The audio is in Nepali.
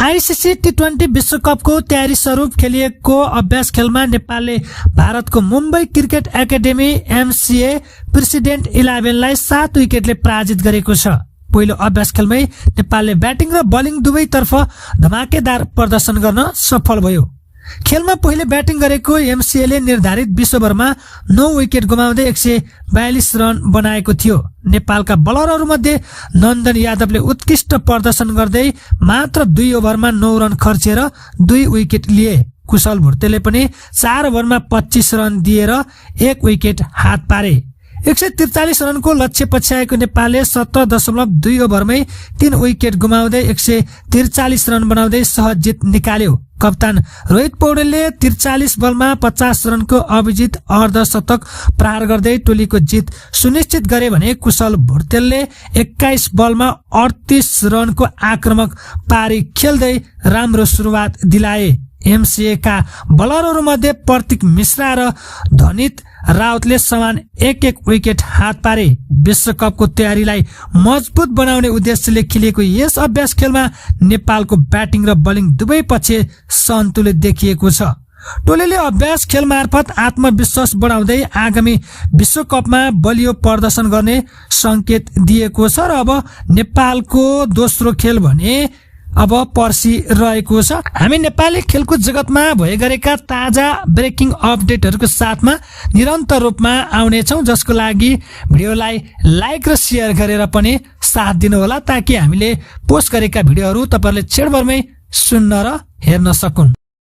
आईसीसी टी20 विश्वकपको तयारी स्वरूप खेलिएको अभ्यास खेलमा नेपालले भारतको Mumbai cricket academy MCA president 11 लाई 7 विकेटले पराजित गरेको छ। पहिलो अभ्यास खेलमै नेपालले ब्याटिङ र बलिङ दुवैतर्फ धमाकेदार प्रदर्शन गर्न सफल भयो। खेलमा पहिले ब्याटिङ गरेको एमसीएले निर्धारित 20 ओभरमा 9 विकेट गुमाउँदै 142 रन बनाएको थियो। नेपालका बलरहरूमध्ये नन्दन यादवले उत्कृष्ट प्रदर्शन गर्दै मात्र 2 ओभरमा 9 रन खर्चेर 2 विकेट लिए। कुशल भुर्तेले पनि 4 ओभरमा 25 रन दिएर 1 विकेट हात पारे। 143 रनको लक्ष्य पछ्याएको नेपालले 17.2 ओभरमै 3 विकेट गुमाउँदै 143 रन बनाउँदै सहज जित निकाल्यो। कप्तान रोहित पौडेलले 43 बलमा 50 रनको अभिजित अर्धशतक प्रहार गर्दै टोलीको जित सुनिश्चित गरे भने कुशल भुर्तेलले 21 बलमा 38 रनको आक्रामक पारी खेल्दै राम्रो सुरुवात दिलाए। एमसीए का बलरहरूमध्ये प्रतीक मिश्रा र धनित राउतले समान 1-1 विकेट हात पारे। विश्वकपको तयारीलाई मजबुत बनाउने उद्देश्यले खेलिएको यस अभ्यास खेलमा नेपालको ब्याटिङ र बलिङ दुवै पक्ष सन्तुलित देखिएको छ। टोलीले अभ्यास खेल मार्फत आत्मविश्वास बढाउँदै आगामी विश्वकपमा बलियो प्रदर्शन गर्ने संकेत दिएको छ र अब नेपालको दोस्रो खेल भने अब पर्सि रहेको छ। हामी नेपाली खेलकुद जगतमा भए गरेका ताजा ब्रेकिङ अपडेटहरूको साथमा निरन्तर रूपमा आउनेछौँ, जसको लागि भिडियोलाई लाइक र शेयर गरेर पनि साथ दिनुहोला ताकि हामीले पोस्ट गरेका भिडियोहरू तपाईहरुले क्षणभरमै सुन्न र हेर्न सकुन्।